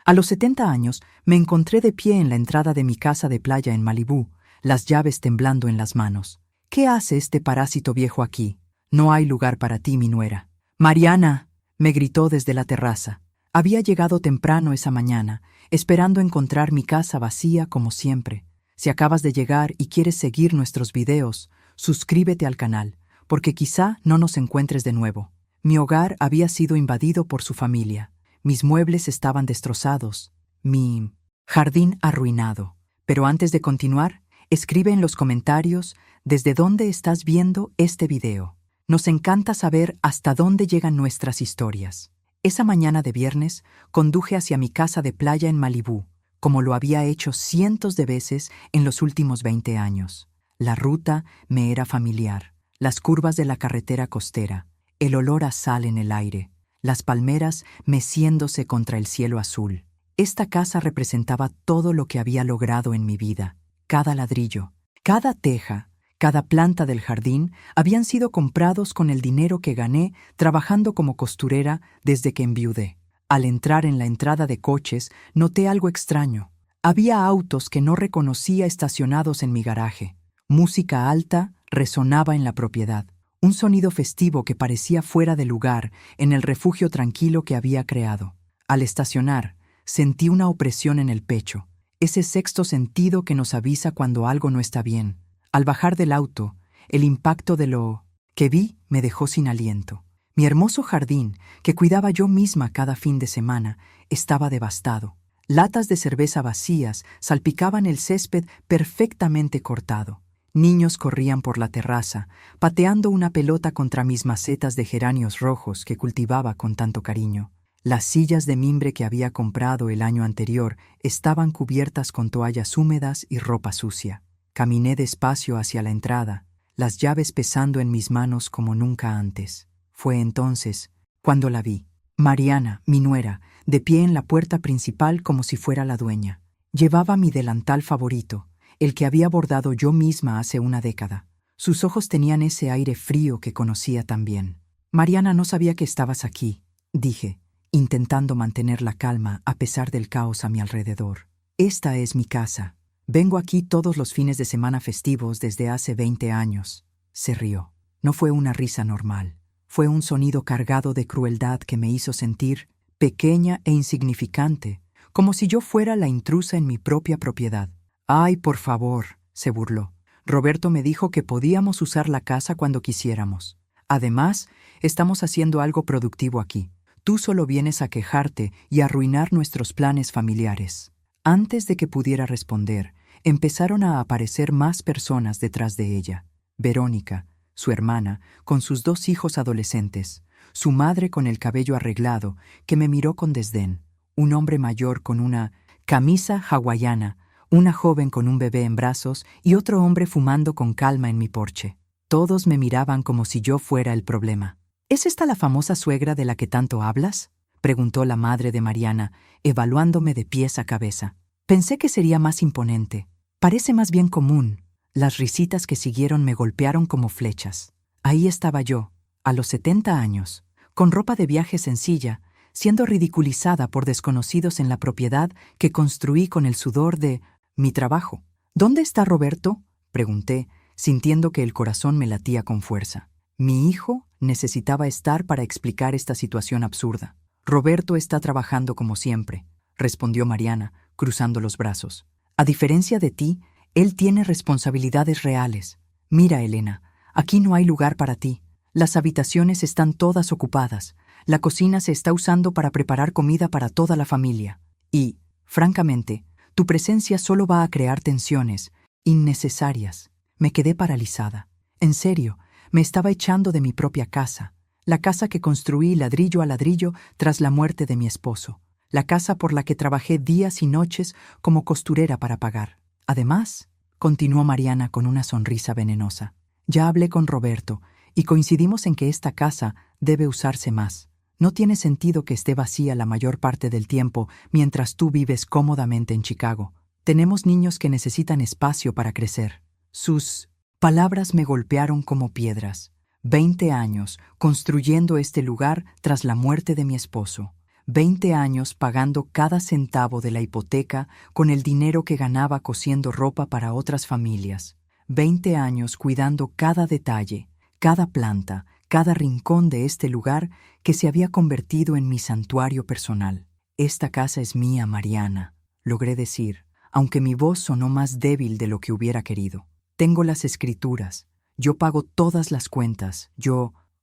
A los 70 años me encontré de pie en la entrada de mi casa de playa en Malibú, las llaves temblando en las manos. ¿Qué hace este parásito viejo aquí? No hay lugar para ti, mi nuera. Mariana, me gritó desde la terraza. Había llegado temprano esa mañana, esperando encontrar mi casa vacía como siempre. Si acabas de llegar y quieres seguir nuestros videos, suscríbete al canal, porque quizá no nos encuentres de nuevo. Mi hogar había sido invadido por su familia. Mis muebles estaban destrozados, mi jardín arruinado. Pero antes de continuar, escribe en los comentarios desde dónde estás viendo este video. Nos encanta saber hasta dónde llegan nuestras historias. Esa mañana de viernes, conduje hacia mi casa de playa en Malibú, como lo había hecho cientos de veces en los últimos 20 años. La ruta me era familiar, las curvas de la carretera costera, el olor a sal en el aire, las palmeras meciéndose contra el cielo azul. Esta casa representaba todo lo que había logrado en mi vida. Cada ladrillo, cada teja, cada planta del jardín habían sido comprados con el dinero que gané trabajando como costurera desde que enviudé. Al entrar en la entrada de coches, noté algo extraño. Había autos que no reconocía estacionados en mi garaje. Música alta resonaba en la propiedad. Un sonido festivo que parecía fuera de lugar en el refugio tranquilo que había creado. Al estacionar, sentí una opresión en el pecho, ese sexto sentido que nos avisa cuando algo no está bien. Al bajar del auto, el impacto de lo que vi me dejó sin aliento. Mi hermoso jardín, que cuidaba yo misma cada fin de semana, estaba devastado. Latas de cerveza vacías salpicaban el césped perfectamente cortado. Niños corrían por la terraza, pateando una pelota contra mis macetas de geranios rojos que cultivaba con tanto cariño. Las sillas de mimbre que había comprado el año anterior estaban cubiertas con toallas húmedas y ropa sucia. Caminé despacio hacia la entrada, las llaves pesando en mis manos como nunca antes. Fue entonces cuando la vi. Mariana, mi nuera, de pie en la puerta principal como si fuera la dueña. Llevaba mi delantal favorito, el que había bordado yo misma hace una década. Sus ojos tenían ese aire frío que conocía tan bien. Mariana, no sabía que estabas aquí, dije, intentando mantener la calma a pesar del caos a mi alrededor. Esta es mi casa. Vengo aquí todos los fines de semana festivos desde hace 20 años. Se rió. No fue una risa normal. Fue un sonido cargado de crueldad que me hizo sentir pequeña e insignificante, como si yo fuera la intrusa en mi propia propiedad. «Ay, por favor», se burló. «Roberto me dijo que podíamos usar la casa cuando quisiéramos. Además, estamos haciendo algo productivo aquí. Tú solo vienes a quejarte y a arruinar nuestros planes familiares». Antes de que pudiera responder, empezaron a aparecer más personas detrás de ella. Verónica, su hermana, con sus 2 hijos adolescentes, su madre con el cabello arreglado, que me miró con desdén, un hombre mayor con una camisa hawaiana, una joven con un bebé en brazos y otro hombre fumando con calma en mi porche. Todos me miraban como si yo fuera el problema. ¿Es esta la famosa suegra de la que tanto hablas?, preguntó la madre de Mariana, evaluándome de pies a cabeza. Pensé que sería más imponente. Parece más bien común. Las risitas que siguieron me golpearon como flechas. Ahí estaba yo, a los 70 años, con ropa de viaje sencilla, siendo ridiculizada por desconocidos en la propiedad que construí con el sudor de mi trabajo. ¿Dónde está Roberto?, pregunté, sintiendo que el corazón me latía con fuerza. Mi hijo necesitaba estar para explicar esta situación absurda. «Roberto está trabajando como siempre», respondió Mariana, cruzando los brazos. «A diferencia de ti, él tiene responsabilidades reales. Mira, Elena, aquí no hay lugar para ti. Las habitaciones están todas ocupadas. La cocina se está usando para preparar comida para toda la familia. Y, francamente, tu presencia solo va a crear tensiones innecesarias». Me quedé paralizada. En serio, me estaba echando de mi propia casa. La casa que construí ladrillo a ladrillo tras la muerte de mi esposo. La casa por la que trabajé días y noches como costurera para pagar. Además, continuó Mariana con una sonrisa venenosa, ya hablé con Roberto y coincidimos en que esta casa debe usarse más. No tiene sentido que esté vacía la mayor parte del tiempo mientras tú vives cómodamente en Chicago. Tenemos niños que necesitan espacio para crecer. Sus palabras me golpearon como piedras. 20 años construyendo este lugar tras la muerte de mi esposo. 20 años pagando cada centavo de la hipoteca con el dinero que ganaba cosiendo ropa para otras familias. 20 años cuidando cada detalle, cada planta, cada rincón de este lugar que se había convertido en mi santuario personal. Esta casa es mía, Mariana, logré decir, aunque mi voz sonó más débil de lo que hubiera querido. Tengo las escrituras. Yo pago todas las cuentas.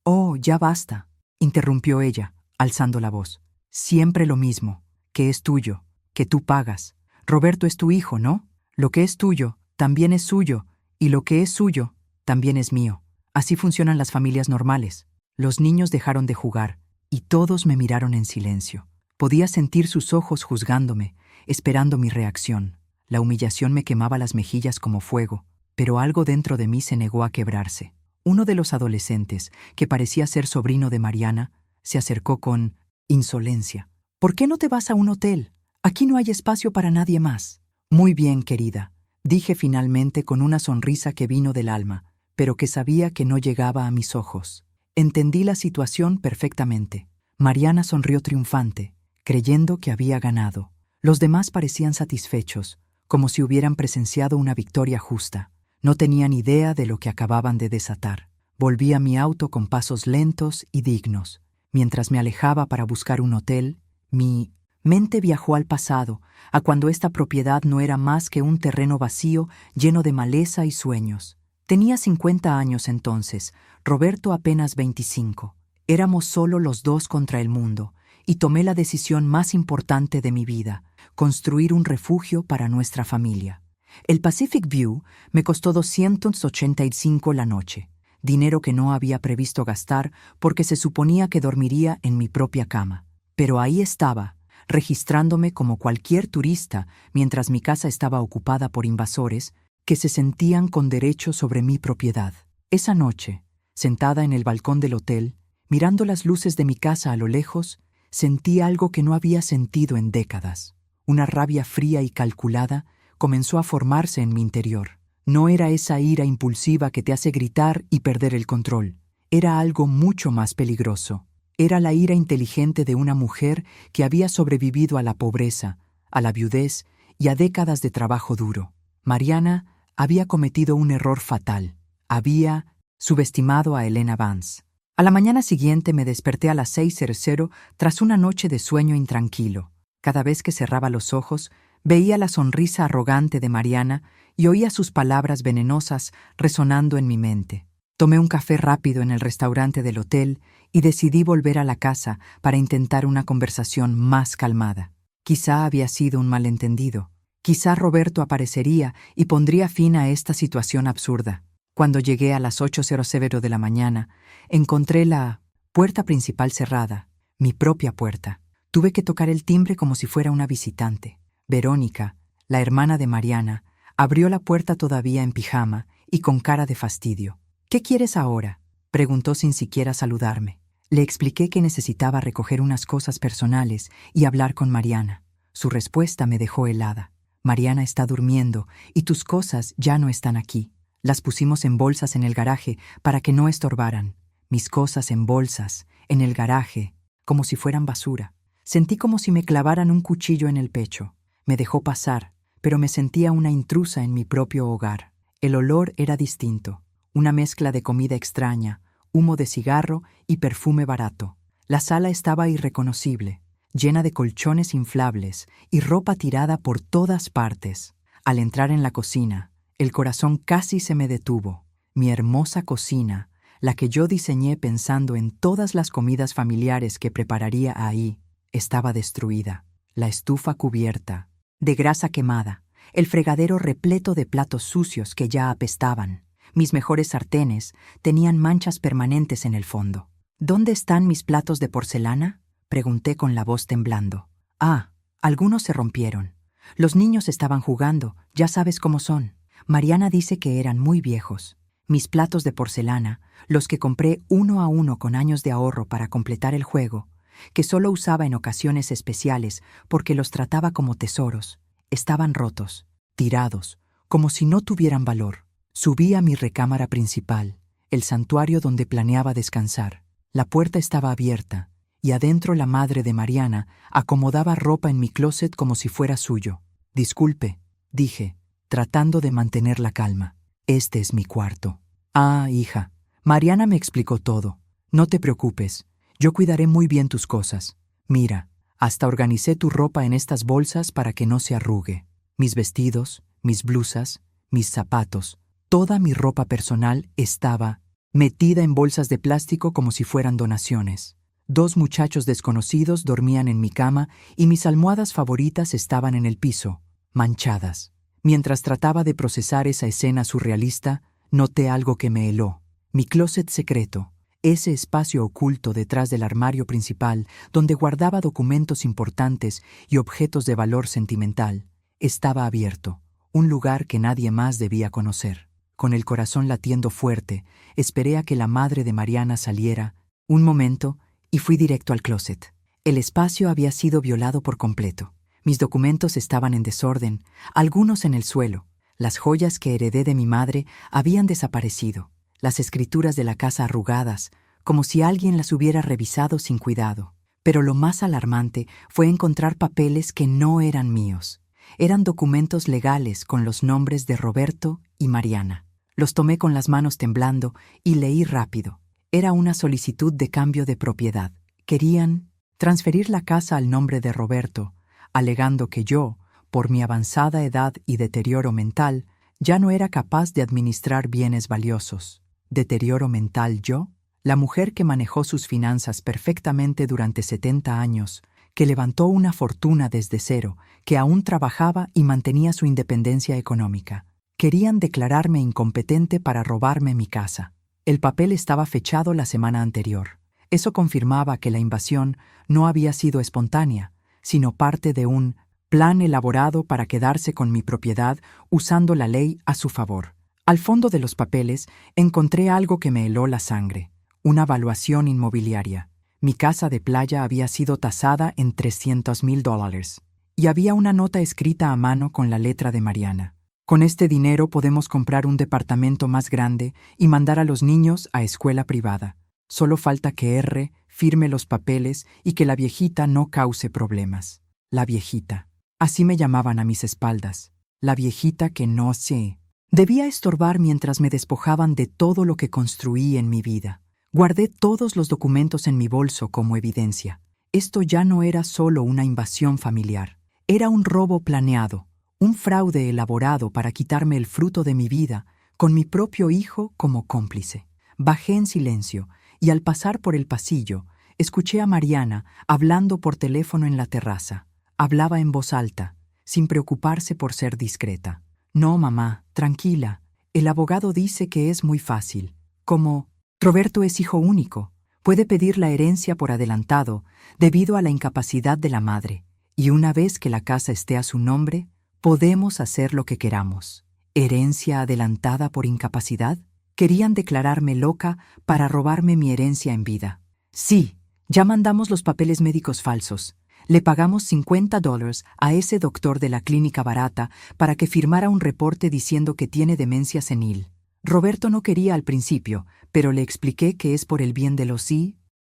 Oh, ya basta, interrumpió ella, alzando la voz. Siempre lo mismo, que es tuyo, que tú pagas. Roberto es tu hijo, ¿no? Lo que es tuyo, también es suyo, y lo que es suyo, también es mío. Así funcionan las familias normales. Los niños dejaron de jugar, y todos me miraron en silencio. Podía sentir sus ojos juzgándome, esperando mi reacción. La humillación me quemaba las mejillas como fuego, pero algo dentro de mí se negó a quebrarse. Uno de los adolescentes, que parecía ser sobrino de Mariana, se acercó con insolencia. ¿Por qué no te vas a un hotel? Aquí no hay espacio para nadie más. Muy bien, querida, dije finalmente con una sonrisa que vino del alma, pero que sabía que no llegaba a mis ojos. Entendí la situación perfectamente. Mariana sonrió triunfante, creyendo que había ganado. Los demás parecían satisfechos, como si hubieran presenciado una victoria justa. No tenían idea de lo que acababan de desatar. Volví a mi auto con pasos lentos y dignos. Mientras me alejaba para buscar un hotel, mi mente viajó al pasado, a cuando esta propiedad no era más que un terreno vacío lleno de maleza y sueños. Tenía 50 años entonces, Roberto apenas 25. Éramos solo los dos contra el mundo, y tomé la decisión más importante de mi vida, construir un refugio para nuestra familia. El Pacific View me costó $285 la noche. Dinero que no había previsto gastar porque se suponía que dormiría en mi propia cama. Pero ahí estaba, registrándome como cualquier turista mientras mi casa estaba ocupada por invasores que se sentían con derecho sobre mi propiedad. Esa noche, sentada en el balcón del hotel, mirando las luces de mi casa a lo lejos, sentí algo que no había sentido en décadas. Una rabia fría y calculada comenzó a formarse en mi interior. No era esa ira impulsiva que te hace gritar y perder el control. Era algo mucho más peligroso. Era la ira inteligente de una mujer que había sobrevivido a la pobreza, a la viudez y a décadas de trabajo duro. Mariana había cometido un error fatal. Había subestimado a Elena Vance. A la mañana siguiente me desperté a las 6:00 tras una noche de sueño intranquilo. Cada vez que cerraba los ojos, veía la sonrisa arrogante de Mariana y oía sus palabras venenosas resonando en mi mente. Tomé un café rápido en el restaurante del hotel y decidí volver a la casa para intentar una conversación más calmada. Quizá había sido un malentendido. Quizá Roberto aparecería y pondría fin a esta situación absurda. Cuando llegué a las 8:00 de la mañana, encontré la puerta principal cerrada, mi propia puerta. Tuve que tocar el timbre como si fuera una visitante. Verónica, la hermana de Mariana, abrió la puerta todavía en pijama y con cara de fastidio. «¿Qué quieres ahora?», preguntó sin siquiera saludarme. Le expliqué que necesitaba recoger unas cosas personales y hablar con Mariana. Su respuesta me dejó helada. «Mariana está durmiendo y tus cosas ya no están aquí. Las pusimos en bolsas en el garaje para que no estorbaran». Mis cosas en bolsas, en el garaje, como si fueran basura. Sentí como si me clavaran un cuchillo en el pecho. Me dejó pasar, pero me sentía una intrusa en mi propio hogar. El olor era distinto, una mezcla de comida extraña, humo de cigarro y perfume barato. La sala estaba irreconocible, llena de colchones inflables y ropa tirada por todas partes. Al entrar en la cocina, el corazón casi se me detuvo. Mi hermosa cocina, la que yo diseñé pensando en todas las comidas familiares que prepararía ahí, estaba destruida. La estufa cubierta de grasa quemada, el fregadero repleto de platos sucios que ya apestaban. Mis mejores sartenes tenían manchas permanentes en el fondo. «¿Dónde están mis platos de porcelana?», pregunté con la voz temblando. «Ah, algunos se rompieron. Los niños estaban jugando, ya sabes cómo son. Mariana dice que eran muy viejos. Mis platos de porcelana, los que compré uno a uno con años de ahorro para completar el juego, que solo usaba en ocasiones especiales porque los trataba como tesoros, estaban rotos, tirados, como si no tuvieran valor. Subí a mi recámara principal, el santuario donde planeaba descansar. La puerta estaba abierta, y adentro la madre de Mariana acomodaba ropa en mi closet como si fuera suyo. Disculpe, dije, tratando de mantener la calma. Este es mi cuarto. Ah, hija. Mariana me explicó todo. No te preocupes, yo cuidaré muy bien tus cosas. Mira, hasta organicé tu ropa en estas bolsas para que no se arrugue. Mis vestidos, mis blusas, mis zapatos, toda mi ropa personal estaba metida en bolsas de plástico como si fueran donaciones. 2 muchachos desconocidos dormían en mi cama y mis almohadas favoritas estaban en el piso, manchadas. Mientras trataba de procesar esa escena surrealista, noté algo que me heló. Mi closet secreto, ese espacio oculto detrás del armario principal donde guardaba documentos importantes y objetos de valor sentimental, estaba abierto, un lugar que nadie más debía conocer. Con el corazón latiendo fuerte, esperé a que la madre de Mariana saliera, un momento, y fui directo al closet. El espacio había sido violado por completo. Mis documentos estaban en desorden, algunos en el suelo. Las joyas que heredé de mi madre habían desaparecido, las escrituras de la casa arrugadas, como si alguien las hubiera revisado sin cuidado. Pero lo más alarmante fue encontrar papeles que no eran míos. Eran documentos legales con los nombres de Roberto y Mariana. Los tomé con las manos temblando y leí rápido. Era una solicitud de cambio de propiedad. Querían transferir la casa al nombre de Roberto, alegando que yo, por mi avanzada edad y deterioro mental, ya no era capaz de administrar bienes valiosos. ¿Deterioro mental yo? La mujer que manejó sus finanzas perfectamente durante 70 años, que levantó una fortuna desde cero, que aún trabajaba y mantenía su independencia económica. Querían declararme incompetente para robarme mi casa. El papel estaba fechado la semana anterior. Eso confirmaba que la invasión no había sido espontánea, sino parte de un plan elaborado para quedarse con mi propiedad usando la ley a su favor. Al fondo de los papeles encontré algo que me heló la sangre, una valuación inmobiliaria. Mi casa de playa había sido tasada en $300,000 y había una nota escrita a mano con la letra de Mariana. Con este dinero podemos comprar un departamento más grande y mandar a los niños a escuela privada. Solo falta que R firme los papeles y que la viejita no cause problemas. La viejita. Así me llamaban a mis espaldas. La viejita que no sé. Debía estorbar mientras me despojaban de todo lo que construí en mi vida. Guardé todos los documentos en mi bolso como evidencia. Esto ya no era solo una invasión familiar. Era un robo planeado, un fraude elaborado para quitarme el fruto de mi vida, con mi propio hijo como cómplice. Bajé en silencio y al pasar por el pasillo, escuché a Mariana hablando por teléfono en la terraza. Hablaba en voz alta, sin preocuparse por ser discreta. No, mamá, tranquila. El abogado dice que es muy fácil. Como Roberto es hijo único, puede pedir la herencia por adelantado debido a la incapacidad de la madre, y una vez que la casa esté a su nombre, podemos hacer lo que queramos. ¿Herencia adelantada por incapacidad? Querían declararme loca para robarme mi herencia en vida. Sí, ya mandamos los papeles médicos falsos. Le pagamos $50 a ese doctor de la clínica barata para que firmara un reporte diciendo que tiene demencia senil. Roberto no quería al principio, pero le expliqué que es por el bien de los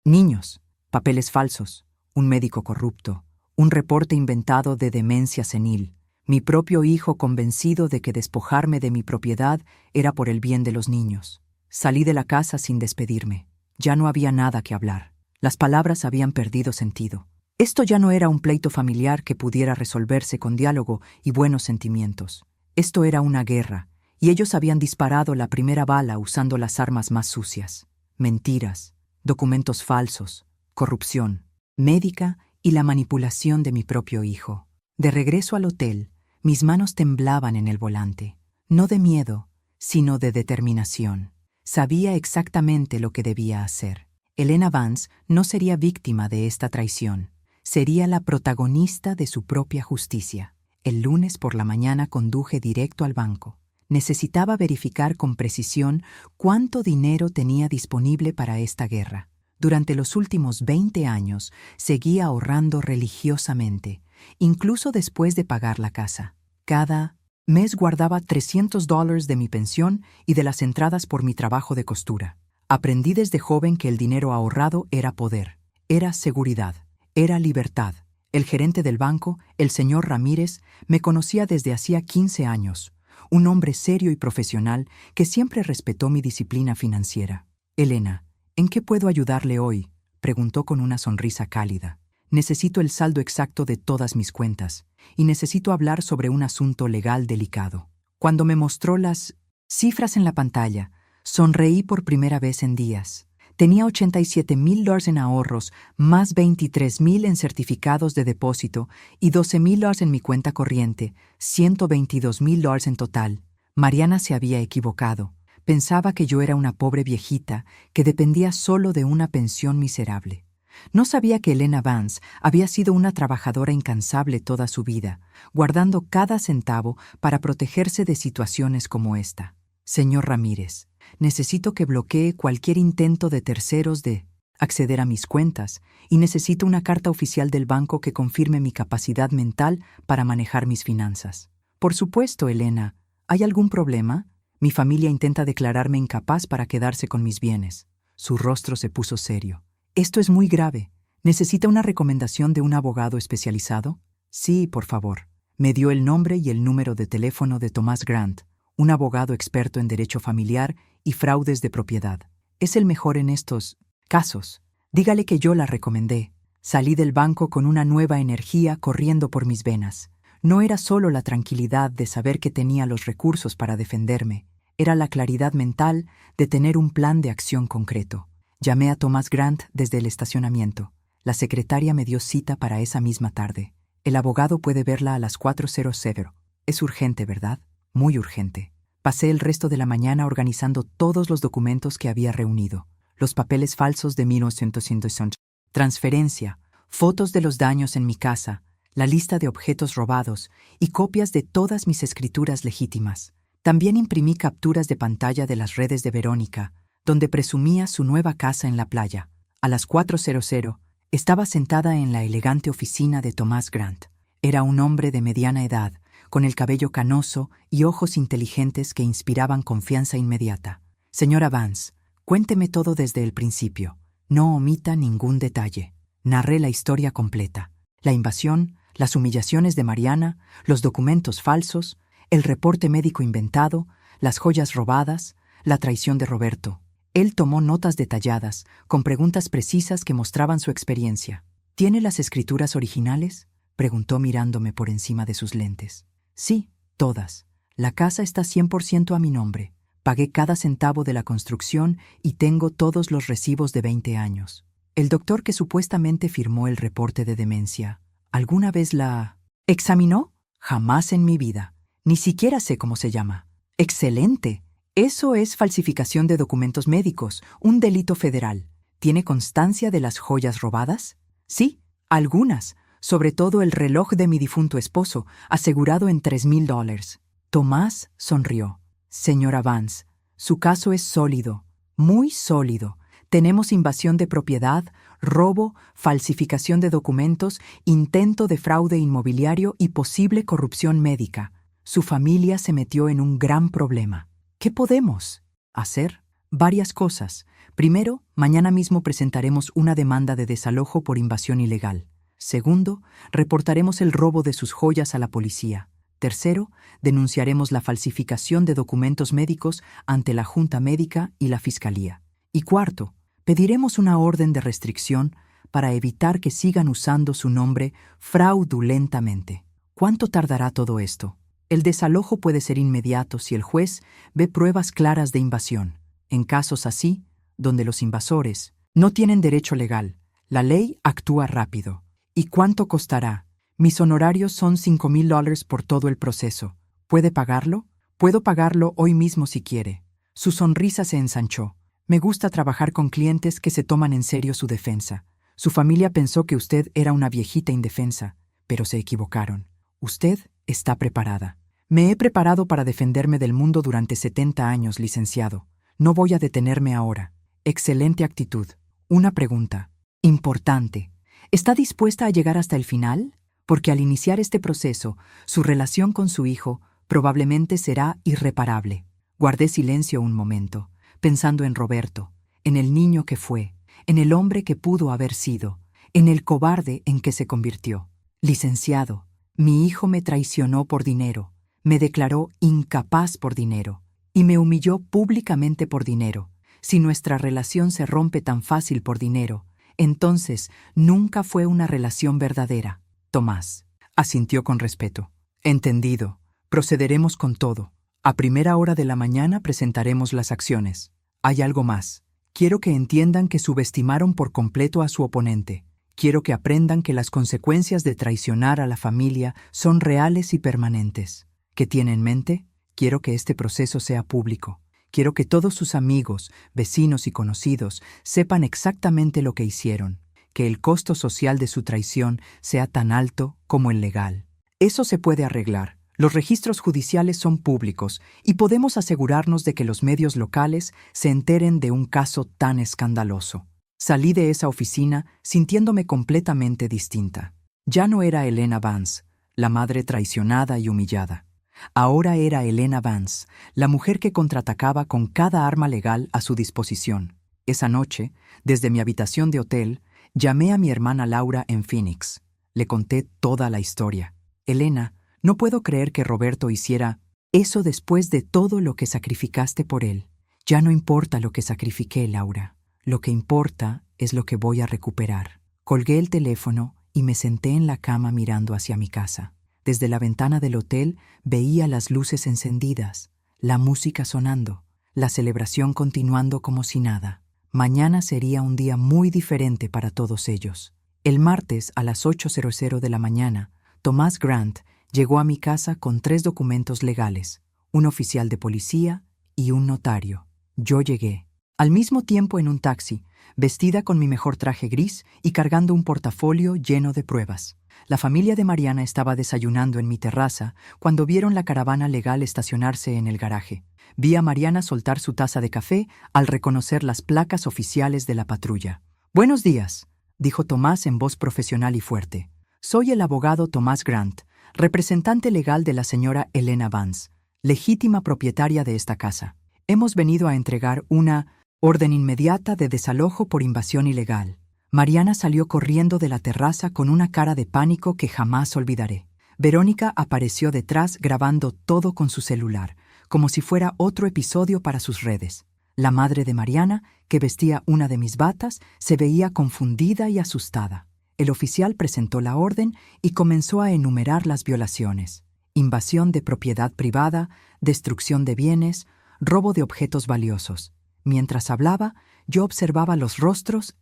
niños. Papeles falsos, un médico corrupto, un reporte inventado de demencia senil. Mi propio hijo convencido de que despojarme de mi propiedad era por el bien de los niños. Salí de la casa sin despedirme. Ya no había nada que hablar. Las palabras habían perdido sentido. Esto ya no era un pleito familiar que pudiera resolverse con diálogo y buenos sentimientos. Esto era una guerra, y ellos habían disparado la primera bala usando las armas más sucias. Mentiras, documentos falsos, corrupción médica y la manipulación de mi propio hijo. De regreso al hotel, mis manos temblaban en el volante, no de miedo, sino de determinación. Sabía exactamente lo que debía hacer. Elena Vance no sería víctima de esta traición. Sería la protagonista de su propia justicia. El lunes por la mañana conduje directo al banco. Necesitaba verificar con precisión cuánto dinero tenía disponible para esta guerra. Durante los últimos 20 años seguía ahorrando religiosamente, incluso después de pagar la casa. Cada mes guardaba $300 de mi pensión y de las entradas por mi trabajo de costura. Aprendí desde joven que el dinero ahorrado era poder. Era seguridad, era libertad. El gerente del banco, el señor Ramírez, me conocía desde hacía 15 años, un hombre serio y profesional que siempre respetó mi disciplina financiera. Elena, ¿en qué puedo ayudarle hoy?, preguntó con una sonrisa cálida. Necesito el saldo exacto de todas mis cuentas y necesito hablar sobre un asunto legal delicado. Cuando me mostró las cifras en la pantalla, sonreí por primera vez en días. Tenía $87,000 en ahorros, más $23,000 en certificados de depósito y $12,000 en mi cuenta corriente, $122,000 en total. Mariana se había equivocado. Pensaba que yo era una pobre viejita que dependía solo de una pensión miserable. No sabía que Elena Vance había sido una trabajadora incansable toda su vida, guardando cada centavo para protegerse de situaciones como esta. Señor Ramírez, necesito que bloquee cualquier intento de terceros de acceder a mis cuentas y necesito una carta oficial del banco que confirme mi capacidad mental para manejar mis finanzas. Por supuesto, Elena. ¿Hay algún problema? Mi familia intenta declararme incapaz para quedarse con mis bienes. Su rostro se puso serio. Esto es muy grave. ¿Necesita una recomendación de un abogado especializado? Sí, por favor. Me dio el nombre y el número de teléfono de Thomas Grant, un abogado experto en derecho familiar y fraudes de propiedad. Es el mejor en estos casos. Dígale que yo la recomendé. Salí del banco con una nueva energía corriendo por mis venas. No era solo la tranquilidad de saber que tenía los recursos para defenderme, era la claridad mental de tener un plan de acción concreto. Llamé a Thomas Grant desde el estacionamiento. La secretaria me dio cita para esa misma tarde. El abogado puede verla a las 4:00. Es urgente, ¿verdad? Muy urgente. Pasé el resto de la mañana organizando todos los documentos que había reunido. Los papeles falsos de 1900, transferencia, fotos de los daños en mi casa, la lista de objetos robados y copias de todas mis escrituras legítimas. También imprimí capturas de pantalla de las redes de Verónica, donde presumía su nueva casa en la playa. A las 4:00 estaba sentada en la elegante oficina de Thomas Grant. Era un hombre de mediana edad, con el cabello canoso y ojos inteligentes que inspiraban confianza inmediata. Señora Vance, cuénteme todo desde el principio. No omita ningún detalle. Narré la historia completa. La invasión, las humillaciones de Mariana, los documentos falsos, el reporte médico inventado, las joyas robadas, la traición de Roberto. Él tomó notas detalladas, con preguntas precisas que mostraban su experiencia. ¿Tiene las escrituras originales?, preguntó mirándome por encima de sus lentes. Sí, todas. La casa está 100% a mi nombre. Pagué cada centavo de la construcción y tengo todos los recibos de 20 años. El doctor que supuestamente firmó el reporte de demencia, ¿alguna vez la examinó? Jamás en mi vida. Ni siquiera sé cómo se llama. ¡Excelente! Eso es falsificación de documentos médicos, un delito federal. ¿Tiene constancia de las joyas robadas? Sí, algunas, sobre todo el reloj de mi difunto esposo, asegurado en $3,000. Tomás sonrió. Señora Vance, su caso es sólido, muy sólido. Tenemos invasión de propiedad, robo, falsificación de documentos, intento de fraude inmobiliario y posible corrupción médica. Su familia se metió en un gran problema. ¿Qué podemos hacer? Varias cosas. Primero, mañana mismo presentaremos una demanda de desalojo por invasión ilegal. Segundo, reportaremos el robo de sus joyas a la policía. Tercero, denunciaremos la falsificación de documentos médicos ante la Junta Médica y la Fiscalía. Y cuarto, pediremos una orden de restricción para evitar que sigan usando su nombre fraudulentamente. ¿Cuánto tardará todo esto? El desalojo puede ser inmediato si el juez ve pruebas claras de invasión. En casos así, donde los invasores no tienen derecho legal, la ley actúa rápido. ¿Y cuánto costará? Mis honorarios son $5,000 por todo el proceso. ¿Puede pagarlo? Puedo pagarlo hoy mismo si quiere. Su sonrisa se ensanchó. Me gusta trabajar con clientes que se toman en serio su defensa. Su familia pensó que usted era una viejita indefensa, pero se equivocaron. Usted está preparada. Me he preparado para defenderme del mundo durante 70 años, licenciado. No voy a detenerme ahora. Excelente actitud. Una pregunta. Importante. ¿Está dispuesta a llegar hasta el final? Porque al iniciar este proceso, su relación con su hijo probablemente será irreparable. Guardé silencio un momento, pensando en Roberto, en el niño que fue, en el hombre que pudo haber sido, en el cobarde en que se convirtió. Licenciado, mi hijo me traicionó por dinero, me declaró incapaz por dinero, y me humilló públicamente por dinero. Si nuestra relación se rompe tan fácil por dinero, entonces nunca fue una relación verdadera. Tomás asintió con respeto. Entendido. Procederemos con todo. A primera hora de la mañana presentaremos las acciones. Hay algo más. Quiero que entiendan que subestimaron por completo a su oponente. Quiero que aprendan que las consecuencias de traicionar a la familia son reales y permanentes. ¿Qué tiene en mente? Quiero que este proceso sea público. Quiero que todos sus amigos, vecinos y conocidos sepan exactamente lo que hicieron, que el costo social de su traición sea tan alto como el legal. Eso se puede arreglar. Los registros judiciales son públicos y podemos asegurarnos de que los medios locales se enteren de un caso tan escandaloso. Salí de esa oficina sintiéndome completamente distinta. Ya no era Helena Vance, la madre traicionada y humillada. Ahora era Helena Vance, la mujer que contraatacaba con cada arma legal a su disposición. Esa noche, desde mi habitación de hotel, llamé a mi hermana Laura en Phoenix. Le conté toda la historia. Helena, no puedo creer que Roberto hiciera eso después de todo lo que sacrificaste por él. Ya no importa lo que sacrifiqué, Laura. Lo que importa es lo que voy a recuperar. Colgué el teléfono y me senté en la cama mirando hacia mi casa. Desde la ventana del hotel veía las luces encendidas, la música sonando, la celebración continuando como si nada. Mañana sería un día muy diferente para todos ellos. El martes a las 8:00 de la mañana, Tomás Grant llegó a mi casa con 3 documentos legales, un oficial de policía y un notario. Yo llegué, al mismo tiempo en un taxi, vestida con mi mejor traje gris y cargando un portafolio lleno de pruebas. La familia de Mariana estaba desayunando en mi terraza cuando vieron la caravana legal estacionarse en el garaje. Vi a Mariana soltar su taza de café al reconocer las placas oficiales de la patrulla. «Buenos días», dijo Tomás en voz profesional y fuerte. «Soy el abogado Tomás Grant, representante legal de la señora Helena Vance, legítima propietaria de esta casa. Hemos venido a entregar una orden inmediata de desalojo por invasión ilegal». Mariana salió corriendo de la terraza con una cara de pánico que jamás olvidaré. Verónica apareció detrás grabando todo con su celular, como si fuera otro episodio para sus redes. La madre de Mariana, que vestía una de mis batas, se veía confundida y asustada. El oficial presentó la orden y comenzó a enumerar las violaciones: invasión de propiedad privada, destrucción de bienes, robo de objetos valiosos. Mientras hablaba, yo observaba los rostros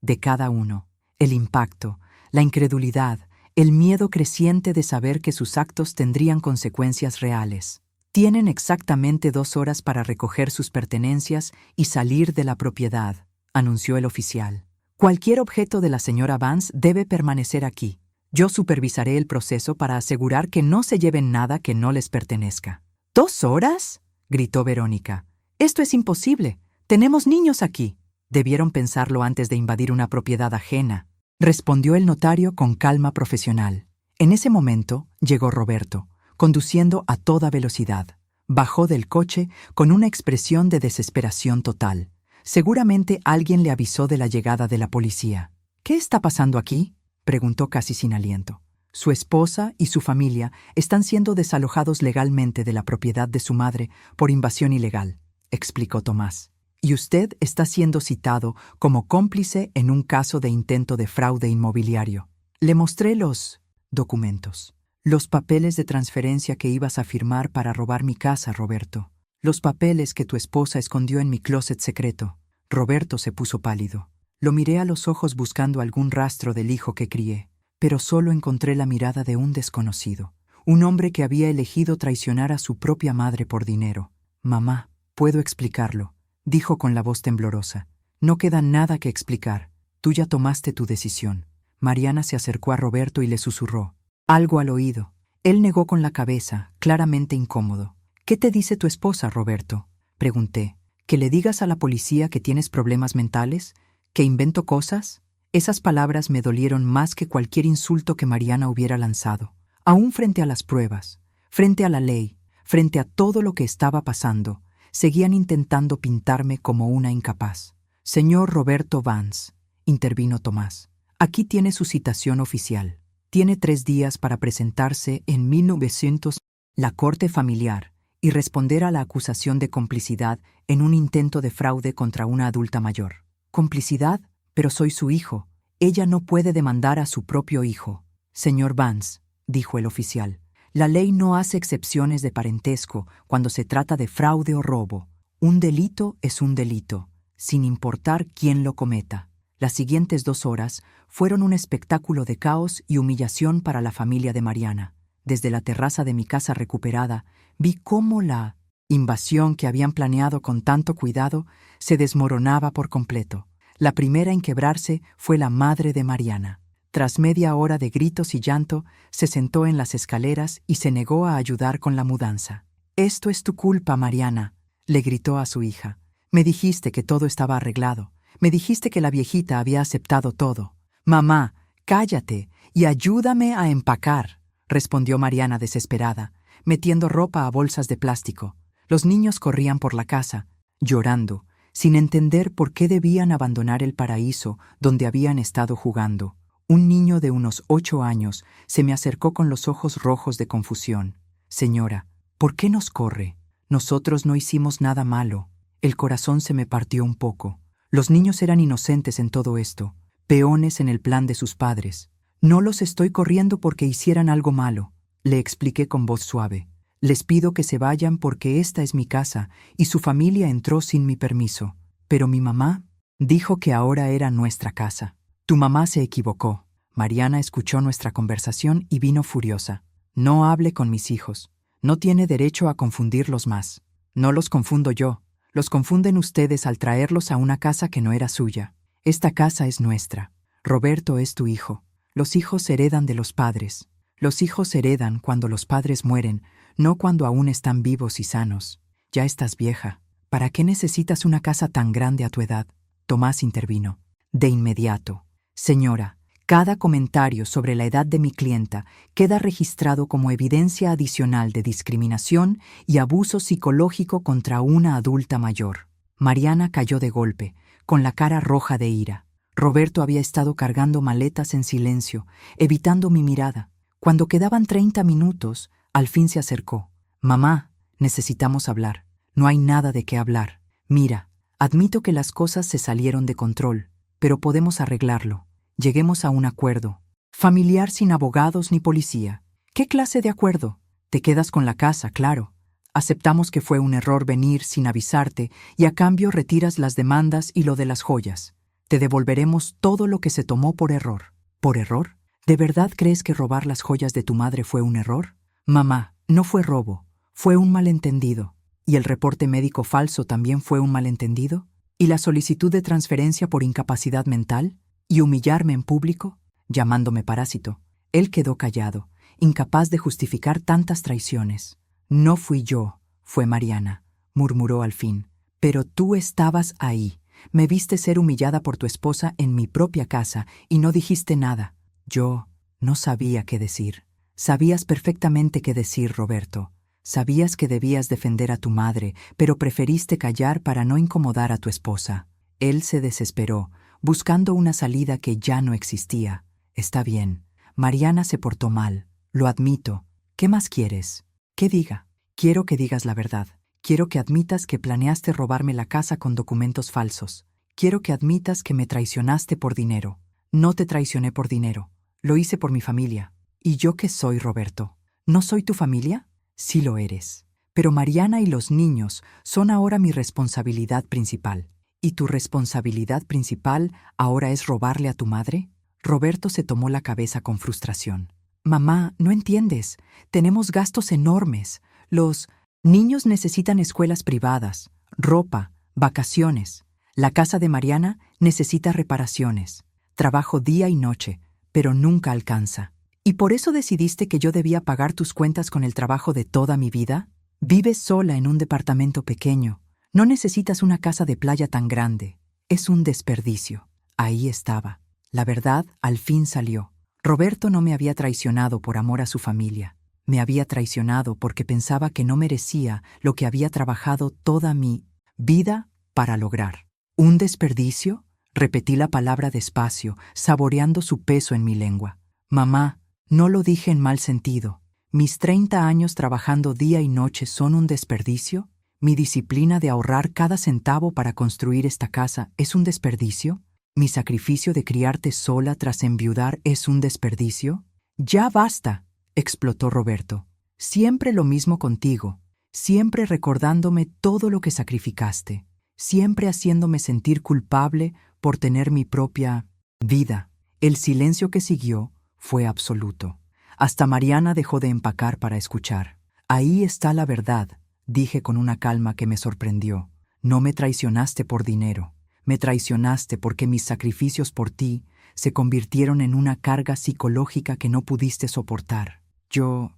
de cada uno, el impacto, la incredulidad, el miedo creciente de saber que sus actos tendrían consecuencias reales. «Tienen exactamente 2 horas para recoger sus pertenencias y salir de la propiedad», anunció el oficial. «Cualquier objeto de la señora Vance debe permanecer aquí. Yo supervisaré el proceso para asegurar que no se lleven nada que no les pertenezca». «¿2 horas?» gritó Verónica. «Esto es imposible. Tenemos niños aquí». «Debieron pensarlo antes de invadir una propiedad ajena», respondió el notario con calma profesional. En ese momento llegó Roberto, conduciendo a toda velocidad. Bajó del coche con una expresión de desesperación total. Seguramente alguien le avisó de la llegada de la policía. «¿Qué está pasando aquí?», preguntó casi sin aliento. «Su esposa y su familia están siendo desalojados legalmente de la propiedad de su madre por invasión ilegal», explicó Tomás. «Y usted está siendo citado como cómplice en un caso de intento de fraude inmobiliario». Le mostré los documentos. «Los papeles de transferencia que ibas a firmar para robar mi casa, Roberto. Los papeles que tu esposa escondió en mi closet secreto». Roberto se puso pálido. Lo miré a los ojos buscando algún rastro del hijo que crié, pero solo encontré la mirada de un desconocido, un hombre que había elegido traicionar a su propia madre por dinero. «Mamá, puedo explicarlo», dijo con la voz temblorosa. «No queda nada que explicar. Tú ya tomaste tu decisión». Mariana se acercó a Roberto y le susurró algo al oído. Él negó con la cabeza, claramente incómodo. «¿Qué te dice tu esposa, Roberto?», pregunté. «¿Que le digas a la policía que tienes problemas mentales? ¿Que invento cosas?». Esas palabras me dolieron más que cualquier insulto que Mariana hubiera lanzado. Aún frente a las pruebas, frente a la ley, frente a todo lo que estaba pasando, seguían intentando pintarme como una incapaz. Señor Roberto Vance, intervino Tomás, aquí tiene su citación oficial. Tiene 3 días para presentarse en 1900 la corte familiar y responder a la acusación de complicidad en un intento de fraude contra una adulta mayor. ¿Complicidad? Pero soy su hijo. Ella no puede demandar a su propio hijo. Señor Vance, dijo el oficial, la ley no hace excepciones de parentesco cuando se trata de fraude o robo. Un delito es un delito, sin importar quién lo cometa. Las siguientes 2 horas fueron un espectáculo de caos y humillación para la familia de Mariana. Desde la terraza de mi casa recuperada, vi cómo la invasión que habían planeado con tanto cuidado se desmoronaba por completo. La primera en quebrarse fue la madre de Mariana. Tras media hora de gritos y llanto, se sentó en las escaleras y se negó a ayudar con la mudanza. «Esto es tu culpa, Mariana», le gritó a su hija. «Me dijiste que todo estaba arreglado. Me dijiste que la viejita había aceptado todo». «Mamá, cállate y ayúdame a empacar», respondió Mariana desesperada, metiendo ropa a bolsas de plástico. Los niños corrían por la casa, llorando, sin entender por qué debían abandonar el paraíso donde habían estado jugando. Un niño de unos 8 años se me acercó con los ojos rojos de confusión. «Señora, ¿por qué nos corre? Nosotros no hicimos nada malo». El corazón se me partió un poco. Los niños eran inocentes en todo esto, peones en el plan de sus padres. «No los estoy corriendo porque hicieran algo malo», le expliqué con voz suave. «Les pido que se vayan porque esta es mi casa y su familia entró sin mi permiso. Pero mi mamá dijo que ahora era nuestra casa». «Tu mamá se equivocó». Mariana escuchó nuestra conversación y vino furiosa. «No hable con mis hijos. No tiene derecho a confundirlos más». «No los confundo yo. Los confunden ustedes al traerlos a una casa que no era suya. Esta casa es nuestra. Roberto es tu hijo. Los hijos heredan de los padres. Los hijos heredan cuando los padres mueren, no cuando aún están vivos y sanos. Ya estás vieja. ¿Para qué necesitas una casa tan grande a tu edad?». Tomás intervino. De inmediato. «Señora, cada comentario sobre la edad de mi clienta queda registrado como evidencia adicional de discriminación y abuso psicológico contra una adulta mayor». Mariana cayó de golpe, con la cara roja de ira. Roberto había estado cargando maletas en silencio, evitando mi mirada. Cuando quedaban 30 minutos, al fin se acercó. «Mamá, necesitamos hablar». «No hay nada de qué hablar. Mira, admito que las cosas se salieron de control, pero podemos arreglarlo. Lleguemos a un acuerdo. Familiar sin abogados ni policía». «¿Qué clase de acuerdo?» «Te quedas con la casa, claro. Aceptamos que fue un error venir sin avisarte y a cambio retiras las demandas y lo de las joyas. Te devolveremos todo lo que se tomó por error». «¿Por error? ¿De verdad crees que robar las joyas de tu madre fue un error?» «Mamá, no fue robo. Fue un malentendido». «¿Y el reporte médico falso también fue un malentendido? ¿Y la solicitud de transferencia por incapacidad mental? ¿Y humillarme en público, llamándome parásito?» Él quedó callado, incapaz de justificar tantas traiciones. «No fui yo, fue Mariana», murmuró al fin. «Pero tú estabas ahí. Me viste ser humillada por tu esposa en mi propia casa y no dijiste nada». «Yo no sabía qué decir». «Sabías perfectamente qué decir, Roberto. Sabías que debías defender a tu madre, pero preferiste callar para no incomodar a tu esposa». Él se desesperó, buscando una salida que ya no existía. «Está bien. Mariana se portó mal. Lo admito. ¿Qué más quieres? ¿Qué diga?» «Quiero que digas la verdad. Quiero que admitas que planeaste robarme la casa con documentos falsos. Quiero que admitas que me traicionaste por dinero». «No te traicioné por dinero. Lo hice por mi familia». «¿Y yo qué soy, Roberto? ¿No soy tu familia?» «Sí lo eres. Pero Mariana y los niños son ahora mi responsabilidad principal». «¿Y tu responsabilidad principal ahora es robarle a tu madre?» Roberto se tomó la cabeza con frustración. «Mamá, no entiendes. Tenemos gastos enormes. Los niños necesitan escuelas privadas, ropa, vacaciones. La casa de Mariana necesita reparaciones. Trabajo día y noche, pero nunca alcanza. ¿Y por eso decidiste que yo debía pagar tus cuentas con el trabajo de toda mi vida? Vives sola en un departamento pequeño. No necesitas una casa de playa tan grande. Es un desperdicio». Ahí estaba. La verdad al fin salió. Roberto no me había traicionado por amor a su familia. Me había traicionado porque pensaba que no merecía lo que había trabajado toda mi vida para lograr. ¿Un desperdicio? Repetí la palabra despacio, saboreando su peso en mi lengua. Mamá, no lo dije en mal sentido. ¿Mis 30 años trabajando día y noche son un desperdicio? ¿Mi disciplina de ahorrar cada centavo para construir esta casa es un desperdicio? ¿Mi sacrificio de criarte sola tras enviudar es un desperdicio? ¡Ya basta!, explotó Roberto. Siempre lo mismo contigo, siempre recordándome todo lo que sacrificaste, siempre haciéndome sentir culpable por tener mi propia vida. El silencio que siguió fue absoluto. Hasta Mariana dejó de empacar para escuchar. Ahí está la verdad, dije con una calma que me sorprendió. No me traicionaste por dinero. Me traicionaste porque mis sacrificios por ti se convirtieron en una carga psicológica que no pudiste soportar. Yo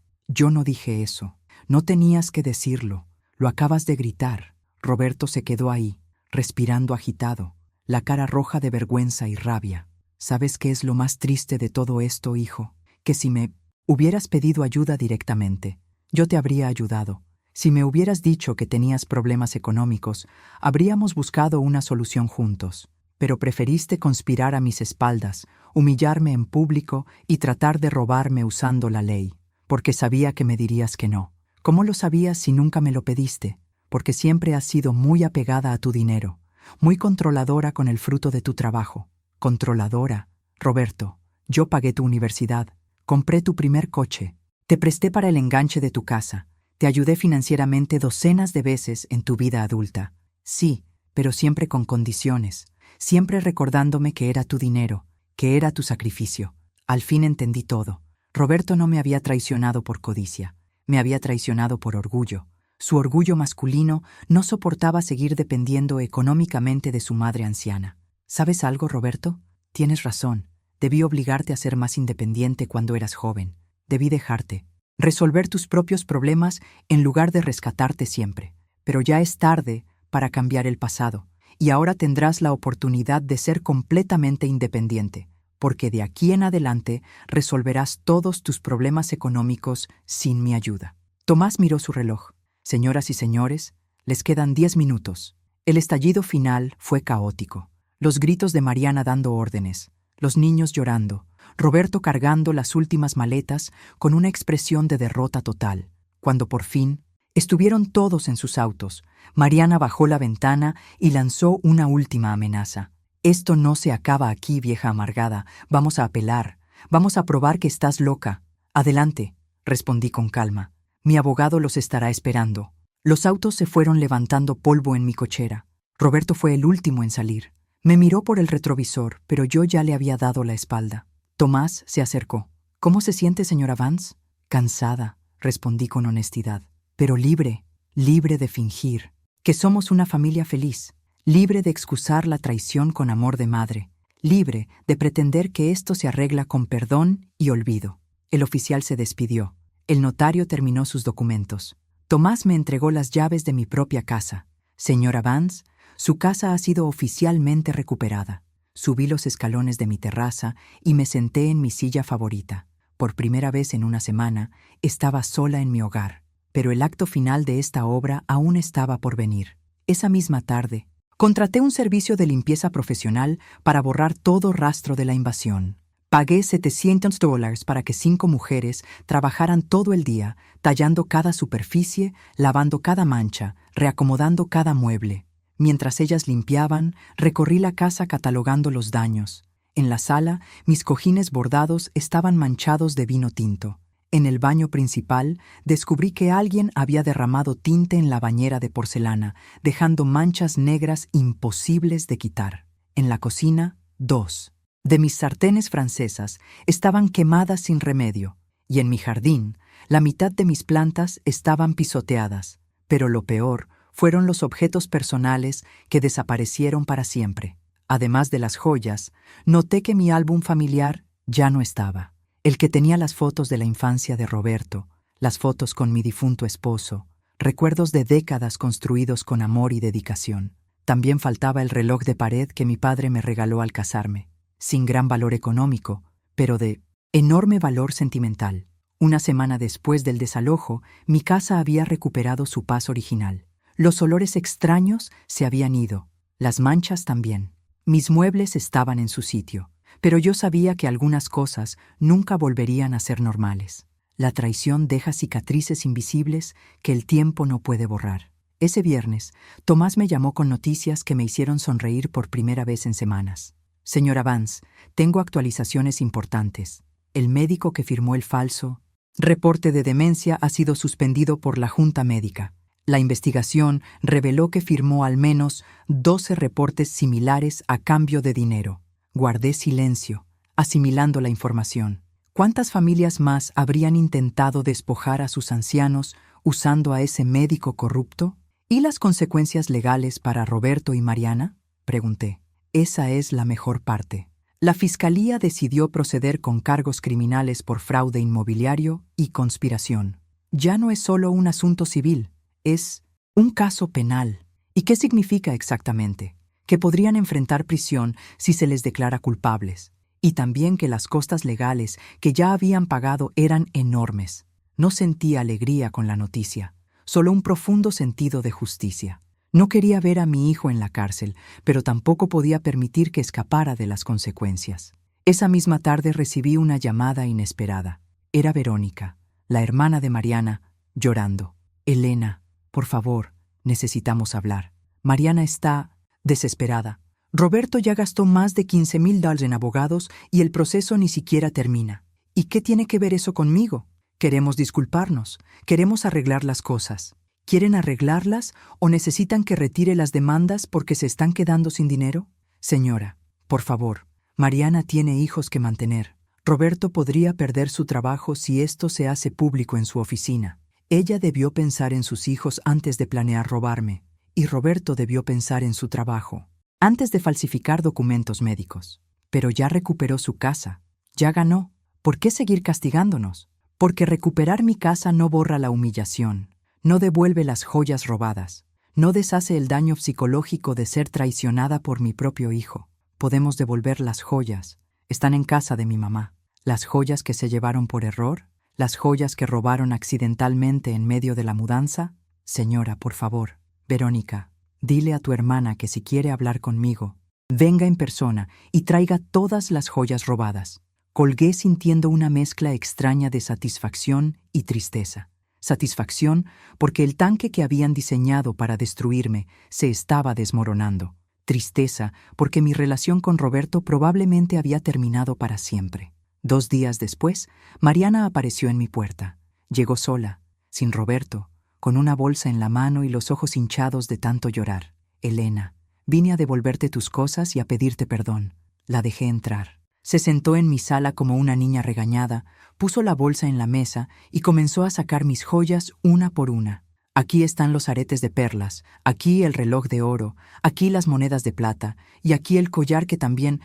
no dije eso. No tenías que decirlo. Lo acabas de gritar. Roberto se quedó ahí, respirando agitado, la cara roja de vergüenza y rabia. ¿Sabes qué es lo más triste de todo esto, hijo? Que si me hubieras pedido ayuda directamente, yo te habría ayudado. Si me hubieras dicho que tenías problemas económicos, habríamos buscado una solución juntos. Pero preferiste conspirar a mis espaldas, humillarme en público y tratar de robarme usando la ley, porque sabía que me dirías que no. ¿Cómo lo sabías si nunca me lo pediste? Porque siempre has sido muy apegada a tu dinero, muy controladora con el fruto de tu trabajo. Controladora. Roberto, yo pagué tu universidad, compré tu primer coche, te presté para el enganche de tu casa, te ayudé financieramente docenas de veces en tu vida adulta. Sí, pero siempre con condiciones, siempre recordándome que era tu dinero, que era tu sacrificio. Al fin entendí todo. Roberto no me había traicionado por codicia, me había traicionado por orgullo. Su orgullo masculino no soportaba seguir dependiendo económicamente de su madre anciana. ¿Sabes algo, Roberto? Tienes razón. Debí obligarte a ser más independiente cuando eras joven. Debí dejarte resolver tus propios problemas en lugar de rescatarte siempre. Pero ya es tarde para cambiar el pasado, y ahora tendrás la oportunidad de ser completamente independiente, porque de aquí en adelante resolverás todos tus problemas económicos sin mi ayuda. Tomás miró su reloj. Señoras y señores, les quedan 10 minutos. El estallido final fue caótico. Los gritos de Mariana dando órdenes, los niños llorando, Roberto cargando las últimas maletas con una expresión de derrota total. Cuando por fin estuvieron todos en sus autos, Mariana bajó la ventana y lanzó una última amenaza. Esto no se acaba aquí, vieja amargada. Vamos a apelar. Vamos a probar que estás loca. Adelante, respondí con calma. Mi abogado los estará esperando. Los autos se fueron levantando polvo en mi cochera. Roberto fue el último en salir. Me miró por el retrovisor, pero yo ya le había dado la espalda. Tomás se acercó. ¿Cómo se siente, señora Vance? Cansada, respondí con honestidad, pero libre de fingir que somos una familia feliz, libre de excusar la traición con amor de madre, libre de pretender que esto se arregla con perdón y olvido. El oficial se despidió. El notario terminó sus documentos. Tomás me entregó las llaves de mi propia casa. Señora Vance, su casa ha sido oficialmente recuperada. Subí los escalones de mi terraza y me senté en mi silla favorita. Por primera vez en una semana, estaba sola en mi hogar. Pero el acto final de esta obra aún estaba por venir. Esa misma tarde, contraté un servicio de limpieza profesional para borrar todo rastro de la invasión. Pagué $700 para que 5 mujeres trabajaran todo el día, tallando cada superficie, lavando cada mancha, reacomodando cada mueble. Mientras ellas limpiaban, recorrí la casa catalogando los daños. En la sala, mis cojines bordados estaban manchados de vino tinto. En el baño principal, descubrí que alguien había derramado tinte en la bañera de porcelana, dejando manchas negras imposibles de quitar. En la cocina, 2 de mis sartenes francesas estaban quemadas sin remedio, y en mi jardín, la mitad de mis plantas estaban pisoteadas. Pero lo peor fueron los objetos personales que desaparecieron para siempre. Además de las joyas, noté que mi álbum familiar ya no estaba. El que tenía las fotos de la infancia de Roberto, las fotos con mi difunto esposo, recuerdos de décadas construidos con amor y dedicación. También faltaba el reloj de pared que mi padre me regaló al casarme, sin gran valor económico, pero de enorme valor sentimental. Una semana después del desalojo, mi casa había recuperado su paz original. Los olores extraños se habían ido. Las manchas también. Mis muebles estaban en su sitio, pero yo sabía que algunas cosas nunca volverían a ser normales. La traición deja cicatrices invisibles que el tiempo no puede borrar. Ese viernes, Tomás me llamó con noticias que me hicieron sonreír por primera vez en semanas. Señora Vance, tengo actualizaciones importantes. El médico que firmó el falso reporte de demencia ha sido suspendido por la Junta Médica. La investigación reveló que firmó al menos 12 reportes similares a cambio de dinero. Guardé silencio, asimilando la información. ¿Cuántas familias más habrían intentado despojar a sus ancianos usando a ese médico corrupto? ¿Y las consecuencias legales para Roberto y Mariana? Pregunté. Esa es la mejor parte. La Fiscalía decidió proceder con cargos criminales por fraude inmobiliario y conspiración. Ya no es solo un asunto civil, es un caso penal. ¿Y qué significa exactamente? Que podrían enfrentar prisión si se les declara culpables. Y también que las costas legales que ya habían pagado eran enormes. No sentía alegría con la noticia, solo un profundo sentido de justicia. No quería ver a mi hijo en la cárcel, pero tampoco podía permitir que escapara de las consecuencias. Esa misma tarde recibí una llamada inesperada. Era Verónica, la hermana de Mariana, llorando. Elena, por favor, necesitamos hablar. Mariana está desesperada. Roberto ya gastó más de $15,000 en abogados y el proceso ni siquiera termina. ¿Y qué tiene que ver eso conmigo? Queremos disculparnos, queremos arreglar las cosas. ¿Quieren arreglarlas o necesitan que retire las demandas porque se están quedando sin dinero? Señora, por favor, Mariana tiene hijos que mantener. Roberto podría perder su trabajo si esto se hace público en su oficina. Ella debió pensar en sus hijos antes de planear robarme, y Roberto debió pensar en su trabajo, antes de falsificar documentos médicos. Pero ya recuperó su casa, ya ganó. ¿Por qué seguir castigándonos? Porque recuperar mi casa no borra la humillación. No devuelve las joyas robadas. No deshace el daño psicológico de ser traicionada por mi propio hijo. Podemos devolver las joyas. Están en casa de mi mamá. Las joyas que se llevaron por error, las joyas que robaron accidentalmente en medio de la mudanza. Señora, por favor. Verónica, dile a tu hermana que si quiere hablar conmigo, venga en persona y traiga todas las joyas robadas. Colgué sintiendo una mezcla extraña de satisfacción y tristeza. Satisfacción porque el tanque que habían diseñado para destruirme se estaba desmoronando. Tristeza porque mi relación con Roberto probablemente había terminado para siempre. 2 días después, Mariana apareció en mi puerta. Llegó sola, sin Roberto, con una bolsa en la mano y los ojos hinchados de tanto llorar. Elena, vine a devolverte tus cosas y a pedirte perdón. La dejé entrar. Se sentó en mi sala como una niña regañada, puso la bolsa en la mesa y comenzó a sacar mis joyas una por una. Aquí están los aretes de perlas, aquí el reloj de oro, aquí las monedas de plata y aquí el collar que también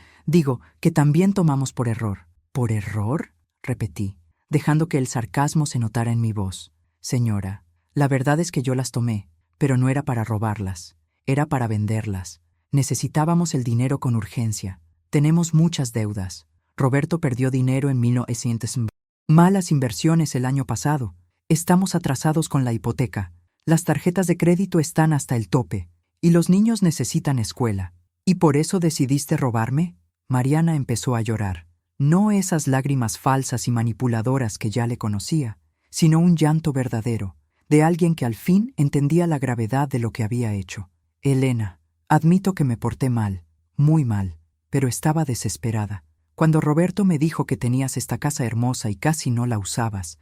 tomamos por error. ¿Por error?, repetí, dejando que el sarcasmo se notara en mi voz. Señora, la verdad es que yo las tomé, pero no era para robarlas, era para venderlas. Necesitábamos el dinero con urgencia. Tenemos muchas deudas. Roberto perdió dinero en 1900. Malas inversiones el año pasado. Estamos atrasados con la hipoteca. Las tarjetas de crédito están hasta el tope. Y los niños necesitan escuela. ¿Y por eso decidiste robarme? Mariana empezó a llorar. No esas lágrimas falsas y manipuladoras que ya le conocía, sino un llanto verdadero, de alguien que al fin entendía la gravedad de lo que había hecho. Elena, admito que me porté mal, muy mal. Pero estaba desesperada. Cuando Roberto me dijo que tenías esta casa hermosa y casi no la usabas,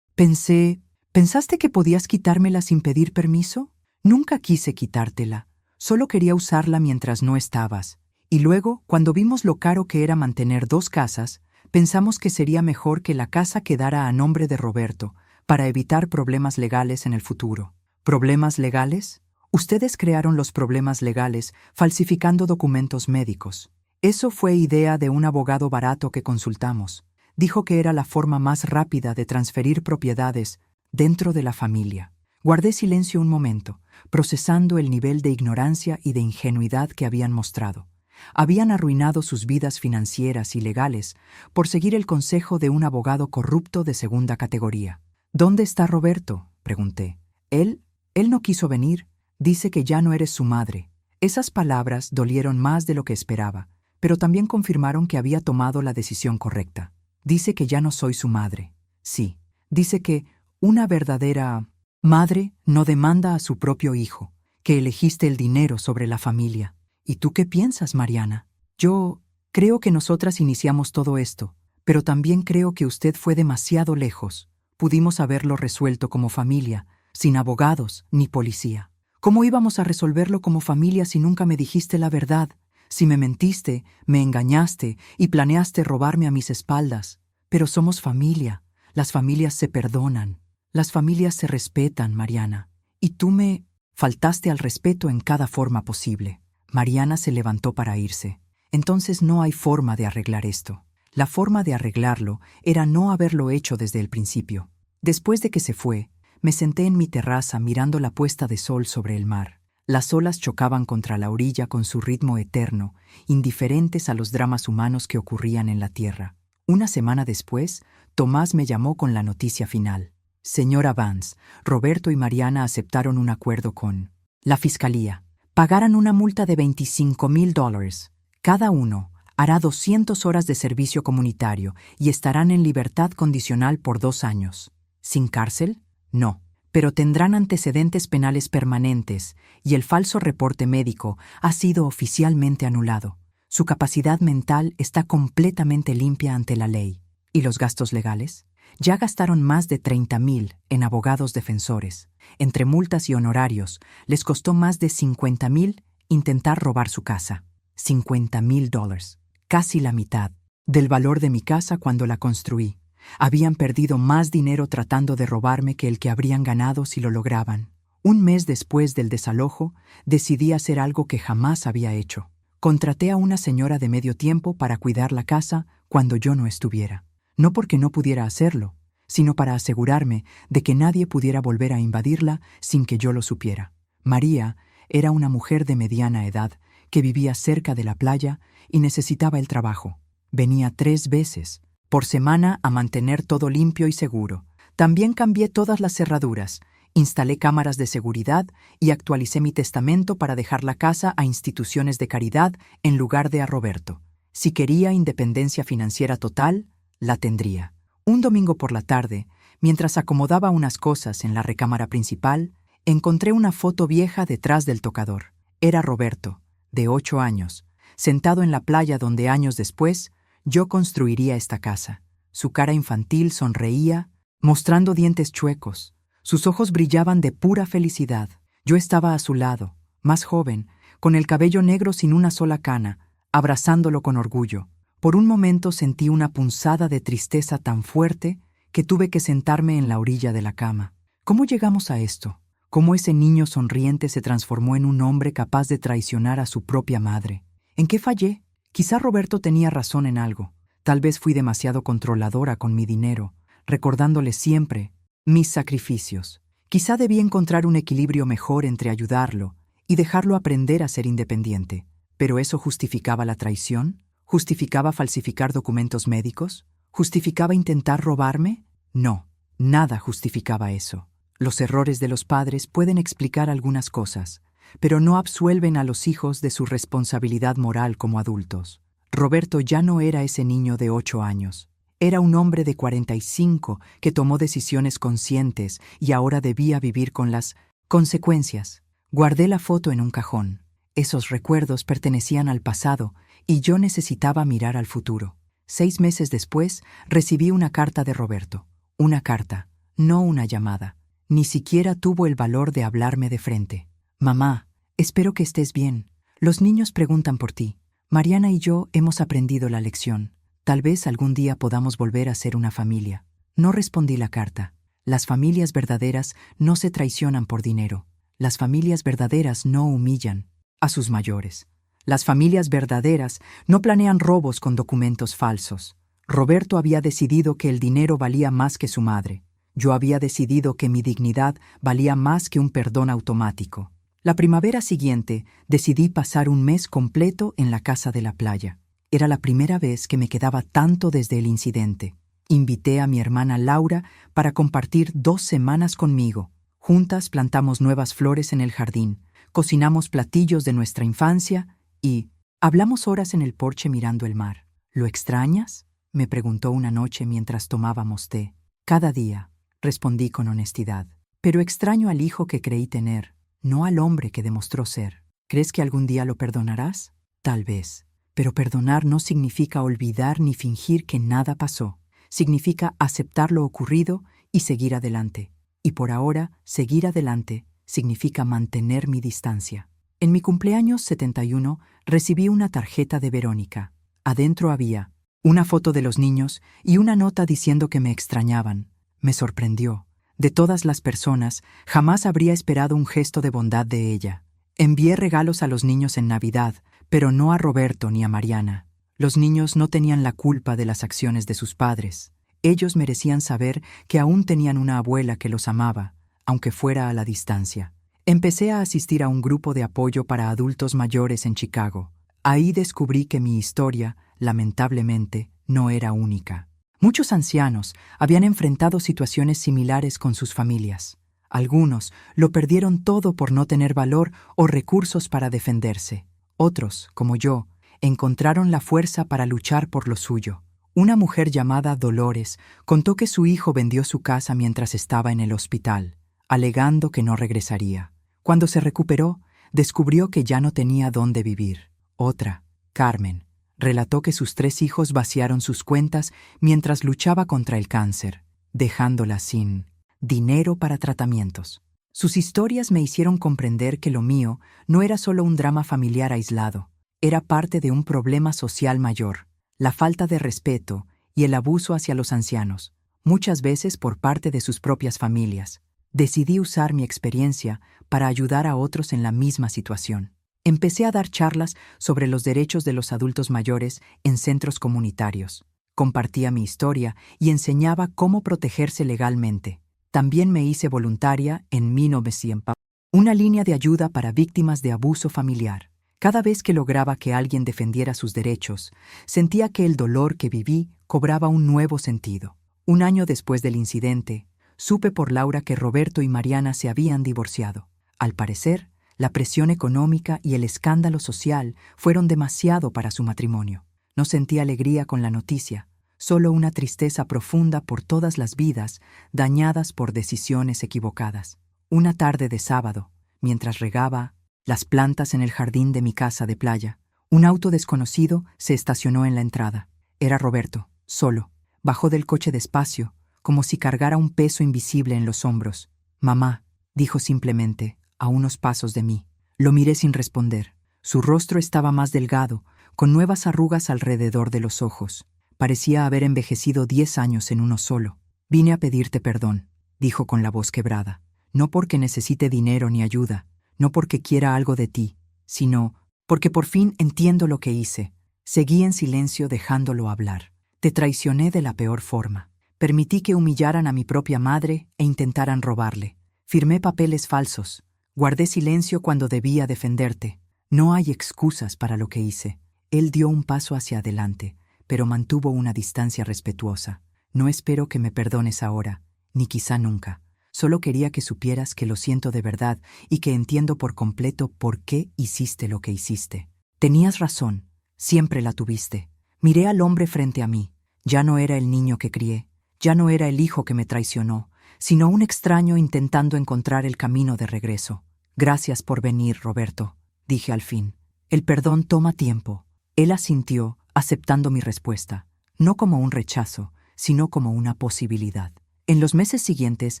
¿pensaste que podías quitármela sin pedir permiso? Nunca quise quitártela, solo quería usarla mientras no estabas. Y luego, cuando vimos lo caro que era mantener 2 casas, pensamos que sería mejor que la casa quedara a nombre de Roberto, para evitar problemas legales en el futuro. ¿Problemas legales? Ustedes crearon los problemas legales falsificando documentos médicos. Eso fue idea de un abogado barato que consultamos. Dijo que era la forma más rápida de transferir propiedades dentro de la familia. Guardé silencio un momento, procesando el nivel de ignorancia y de ingenuidad que habían mostrado. Habían arruinado sus vidas financieras y legales por seguir el consejo de un abogado corrupto de segunda categoría. ¿Dónde está Roberto?, pregunté. Él no quiso venir. Dice que ya no eres su madre. Esas palabras dolieron más de lo que esperaba, pero también confirmaron que había tomado la decisión correcta. Dice que ya no soy su madre. Sí, dice que una verdadera madre no demanda a su propio hijo, que elegiste el dinero sobre la familia. ¿Y tú qué piensas, Mariana? Yo creo que nosotras iniciamos todo esto, pero también creo que usted fue demasiado lejos. Pudimos haberlo resuelto como familia, sin abogados ni policía. ¿Cómo íbamos a resolverlo como familia si nunca me dijiste la verdad? Si me mentiste, me engañaste y planeaste robarme a mis espaldas. Pero somos familia. Las familias se perdonan. Las familias se respetan, Mariana. Y tú me faltaste al respeto en cada forma posible. Mariana se levantó para irse. Entonces no hay forma de arreglar esto. La forma de arreglarlo era no haberlo hecho desde el principio. Después de que se fue, me senté en mi terraza mirando la puesta de sol sobre el mar. Las olas chocaban contra la orilla con su ritmo eterno, indiferentes a los dramas humanos que ocurrían en la tierra. Una semana después, Tomás me llamó con la noticia final. Señora Vance, Roberto y Mariana aceptaron un acuerdo con la fiscalía. Pagarán una multa de $25,000. Cada uno hará 200 horas de servicio comunitario y estarán en libertad condicional por 2 años. ¿Sin cárcel? No, pero tendrán antecedentes penales permanentes y el falso reporte médico ha sido oficialmente anulado. Su capacidad mental está completamente limpia ante la ley. ¿Y los gastos legales? Ya gastaron más de 30,000 en abogados defensores. Entre multas y honorarios, les costó más de 50,000 intentar robar su casa. $50,000, casi la mitad del valor de mi casa cuando la construí. Habían perdido más dinero tratando de robarme que el que habrían ganado si lo lograban. Un mes después del desalojo, decidí hacer algo que jamás había hecho. Contraté a una señora de medio tiempo para cuidar la casa cuando yo no estuviera. No porque no pudiera hacerlo, sino para asegurarme de que nadie pudiera volver a invadirla sin que yo lo supiera. María era una mujer de mediana edad que vivía cerca de la playa y necesitaba el trabajo. Venía 3 veces por semana a mantener todo limpio y seguro. También cambié todas las cerraduras, instalé cámaras de seguridad y actualicé mi testamento para dejar la casa a instituciones de caridad en lugar de a Roberto. Si quería independencia financiera total, la tendría. Un domingo por la tarde, mientras acomodaba unas cosas en la recámara principal, encontré una foto vieja detrás del tocador. Era Roberto, de 8 años, sentado en la playa donde años después yo construiría esta casa. Su cara infantil sonreía, mostrando dientes chuecos. Sus ojos brillaban de pura felicidad. Yo estaba a su lado, más joven, con el cabello negro sin una sola cana, abrazándolo con orgullo. Por un momento sentí una punzada de tristeza tan fuerte que tuve que sentarme en la orilla de la cama. ¿Cómo llegamos a esto? ¿Cómo ese niño sonriente se transformó en un hombre capaz de traicionar a su propia madre? ¿En qué fallé? Quizá Roberto tenía razón en algo. Tal vez fui demasiado controladora con mi dinero, recordándole siempre mis sacrificios. Quizá debí encontrar un equilibrio mejor entre ayudarlo y dejarlo aprender a ser independiente. ¿Pero eso justificaba la traición? ¿Justificaba falsificar documentos médicos? ¿Justificaba intentar robarme? No, nada justificaba eso. Los errores de los padres pueden explicar algunas cosas, pero no absuelven a los hijos de su responsabilidad moral como adultos. Roberto ya no era ese niño de 8 años. Era un hombre de 45 que tomó decisiones conscientes y ahora debía vivir con las consecuencias. Guardé la foto en un cajón. Esos recuerdos pertenecían al pasado y yo necesitaba mirar al futuro. 6 meses después, recibí una carta de Roberto. Una carta, no una llamada. Ni siquiera tuvo el valor de hablarme de frente. Mamá, espero que estés bien. Los niños preguntan por ti. Mariana y yo hemos aprendido la lección. Tal vez algún día podamos volver a ser una familia. No respondí la carta. Las familias verdaderas no se traicionan por dinero. Las familias verdaderas no humillan a sus mayores. Las familias verdaderas no planean robos con documentos falsos. Roberto había decidido que el dinero valía más que su madre. Yo había decidido que mi dignidad valía más que un perdón automático. La primavera siguiente decidí pasar un mes completo en la casa de la playa. Era la primera vez que me quedaba tanto desde el incidente. Invité a mi hermana Laura para compartir 2 semanas conmigo. Juntas plantamos nuevas flores en el jardín, cocinamos platillos de nuestra infancia y hablamos horas en el porche mirando el mar. ¿Lo extrañas?, me preguntó una noche mientras tomábamos té. Cada día, respondí con honestidad. Pero extraño al hijo que creí tener, no al hombre que demostró ser. ¿Crees que algún día lo perdonarás? Tal vez. Pero perdonar no significa olvidar ni fingir que nada pasó. Significa aceptar lo ocurrido y seguir adelante. Y por ahora, seguir adelante significa mantener mi distancia. En mi cumpleaños 71 recibí una tarjeta de Verónica. Adentro había una foto de los niños y una nota diciendo que me extrañaban. Me sorprendió. De todas las personas, jamás habría esperado un gesto de bondad de ella. Envié regalos a los niños en Navidad, pero no a Roberto ni a Mariana. Los niños no tenían la culpa de las acciones de sus padres. Ellos merecían saber que aún tenían una abuela que los amaba, aunque fuera a la distancia. Empecé a asistir a un grupo de apoyo para adultos mayores en Chicago. Ahí descubrí que mi historia, lamentablemente, no era única. Muchos ancianos habían enfrentado situaciones similares con sus familias. Algunos lo perdieron todo por no tener valor o recursos para defenderse. Otros, como yo, encontraron la fuerza para luchar por lo suyo. Una mujer llamada Dolores contó que su hijo vendió su casa mientras estaba en el hospital, alegando que no regresaría. Cuando se recuperó, descubrió que ya no tenía dónde vivir. Otra, Carmen, relató que sus 3 hijos vaciaron sus cuentas mientras luchaba contra el cáncer, dejándola sin dinero para tratamientos. Sus historias me hicieron comprender que lo mío no era solo un drama familiar aislado, era parte de un problema social mayor, la falta de respeto y el abuso hacia los ancianos, muchas veces por parte de sus propias familias. Decidí usar mi experiencia para ayudar a otros en la misma situación. Empecé a dar charlas sobre los derechos de los adultos mayores en centros comunitarios. Compartía mi historia y enseñaba cómo protegerse legalmente. También me hice voluntaria en 1900, una línea de ayuda para víctimas de abuso familiar. Cada vez que lograba que alguien defendiera sus derechos, sentía que el dolor que viví cobraba un nuevo sentido. Un año después del incidente, supe por Laura que Roberto y Mariana se habían divorciado. Al parecer, la presión económica y el escándalo social fueron demasiado para su matrimonio. No sentí alegría con la noticia, solo una tristeza profunda por todas las vidas dañadas por decisiones equivocadas. Una tarde de sábado, mientras regaba las plantas en el jardín de mi casa de playa, un auto desconocido se estacionó en la entrada. Era Roberto, solo. Bajó del coche despacio, como si cargara un peso invisible en los hombros. «Mamá», dijo simplemente, a unos pasos de mí. Lo miré sin responder. Su rostro estaba más delgado, con nuevas arrugas alrededor de los ojos. Parecía haber envejecido 10 años en uno solo. «Vine a pedirte perdón», dijo con la voz quebrada. «No porque necesite dinero ni ayuda, no porque quiera algo de ti, sino porque por fin entiendo lo que hice». Seguí en silencio dejándolo hablar. «Te traicioné de la peor forma. Permití que humillaran a mi propia madre e intentaran robarle. Firmé papeles falsos. Guardé silencio cuando debía defenderte. No hay excusas para lo que hice». Él dio un paso hacia adelante, pero mantuvo una distancia respetuosa. «No espero que me perdones ahora, ni quizá nunca. Solo quería que supieras que lo siento de verdad y que entiendo por completo por qué hiciste lo que hiciste. Tenías razón, siempre la tuviste». Miré al hombre frente a mí. Ya no era el niño que crié, ya no era el hijo que me traicionó, sino un extraño intentando encontrar el camino de regreso. «Gracias por venir, Roberto», dije al fin. «El perdón toma tiempo». Él asintió, aceptando mi respuesta, no como un rechazo, sino como una posibilidad. En los meses siguientes,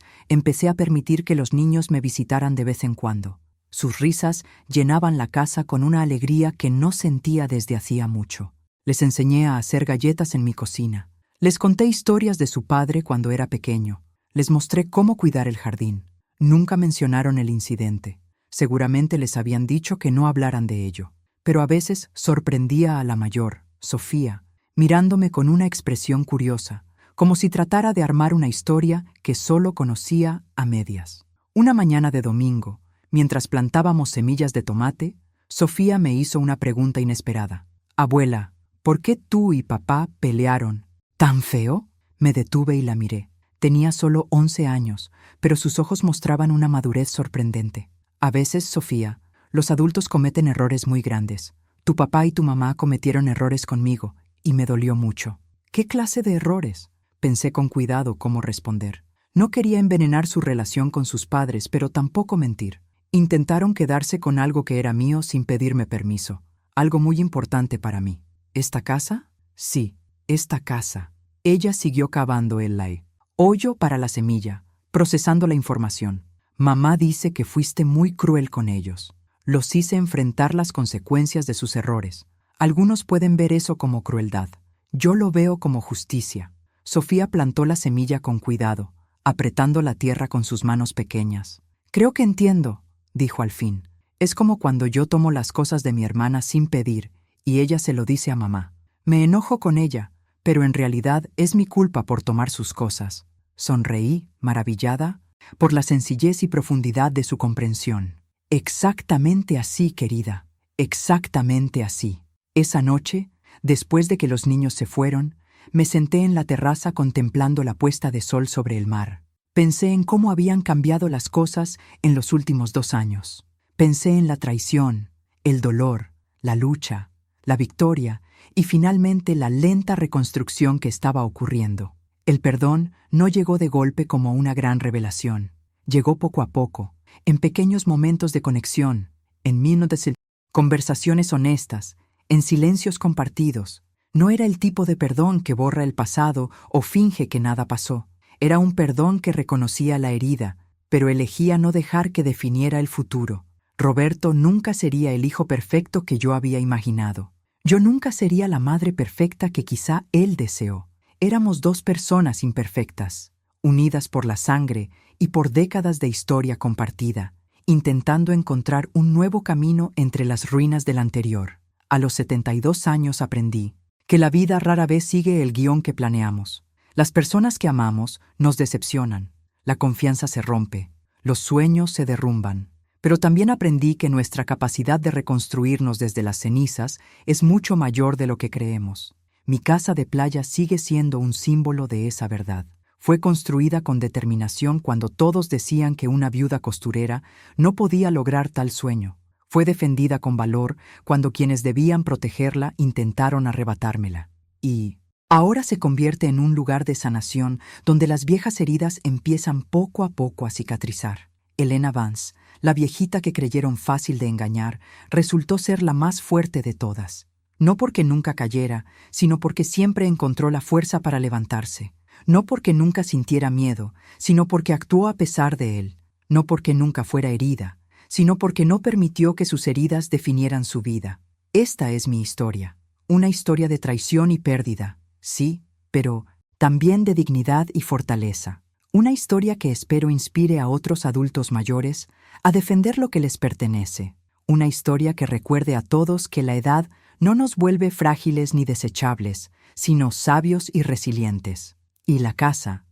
empecé a permitir que los niños me visitaran de vez en cuando. Sus risas llenaban la casa con una alegría que no sentía desde hacía mucho. Les enseñé a hacer galletas en mi cocina. Les conté historias de su padre cuando era pequeño. Les mostré cómo cuidar el jardín. Nunca mencionaron el incidente. Seguramente les habían dicho que no hablaran de ello. Pero a veces sorprendía a la mayor, Sofía, mirándome con una expresión curiosa, como si tratara de armar una historia que solo conocía a medias. Una mañana de domingo, mientras plantábamos semillas de tomate, Sofía me hizo una pregunta inesperada. «Abuela, ¿por qué tú y papá pelearon? ¿Tan feo?». Me detuve y la miré. Tenía solo 11 años, pero sus ojos mostraban una madurez sorprendente. «A veces, Sofía, Los adultos cometen errores muy grandes. Tu papá y tu mamá cometieron errores conmigo, y me dolió mucho. ¿Qué clase de errores? Pensé con cuidado cómo responder. No quería envenenar su relación con sus padres, pero tampoco mentir. Intentaron quedarse con algo que era mío sin pedirme permiso. Algo muy importante para mí. ¿Esta casa? Sí, esta casa. Ella siguió cavando el hoyo para la semilla, procesando la información. Mamá dice que fuiste muy cruel con ellos. Los hice enfrentar las consecuencias de sus errores. Algunos pueden ver eso como crueldad. Yo lo veo como justicia. Sofía plantó la semilla con cuidado, apretando la tierra con sus manos pequeñas. Creo que entiendo, dijo al fin. Es como cuando yo tomo las cosas de mi hermana sin pedir y ella se lo dice a mamá. Me enojo con ella, pero en realidad es mi culpa por tomar sus cosas. Sonreí, maravillada, por la sencillez y profundidad de su comprensión. Exactamente así, querida, exactamente así. Esa noche, después de que los niños se fueron, me senté en la terraza contemplando la puesta de sol sobre el mar. Pensé en cómo habían cambiado las cosas en los últimos 2 años. Pensé en la traición, el dolor, la lucha, la victoria y finalmente la lenta reconstrucción que estaba ocurriendo. El perdón no llegó de golpe como una gran revelación. Llegó poco a poco, en pequeños momentos de conexión, en minutos de conversaciones honestas, en silencios compartidos. No era el tipo de perdón que borra el pasado o finge que nada pasó. Era un perdón que reconocía la herida, pero elegía no dejar que definiera el futuro. Roberto nunca sería el hijo perfecto que yo había imaginado. Yo nunca sería la madre perfecta que quizá él deseó. Éramos 2 personas imperfectas, unidas por la sangre y por décadas de historia compartida, intentando encontrar un nuevo camino entre las ruinas del anterior. A los 72 años aprendí que la vida rara vez sigue el guión que planeamos. Las personas que amamos nos decepcionan, la confianza se rompe, los sueños se derrumban. Pero también aprendí que nuestra capacidad de reconstruirnos desde las cenizas es mucho mayor de lo que creemos. Mi casa de playa sigue siendo un símbolo de esa verdad. Fue construida con determinación cuando todos decían que una viuda costurera no podía lograr tal sueño. Fue defendida con valor cuando quienes debían protegerla intentaron arrebatármela. Y ahora se convierte en un lugar de sanación donde las viejas heridas empiezan poco a poco a cicatrizar. Elena Vance, la viejita que creyeron fácil de engañar, resultó ser la más fuerte de todas. No porque nunca cayera, sino porque siempre encontró la fuerza para levantarse. No porque nunca sintiera miedo, sino porque actuó a pesar de él. No porque nunca fuera herida, sino porque no permitió que sus heridas definieran su vida. Esta es mi historia. Una historia de traición y pérdida, sí, pero también de dignidad y fortaleza. Una historia que espero inspire a otros adultos mayores a defender lo que les pertenece. Una historia que recuerde a todos que la edad no nos vuelve frágiles ni desechables, sino sabios y resilientes. Y la casa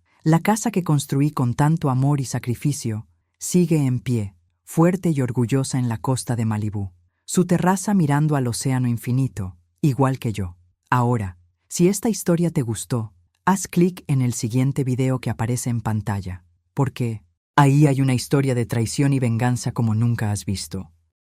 que construí con tanto amor y sacrificio, sigue en pie, fuerte y orgullosa en la costa de Malibú. Su terraza mirando al océano infinito, igual que yo. Ahora, si esta historia te gustó, haz clic en el siguiente video que aparece en pantalla, porque ahí hay una historia de traición y venganza como nunca has visto.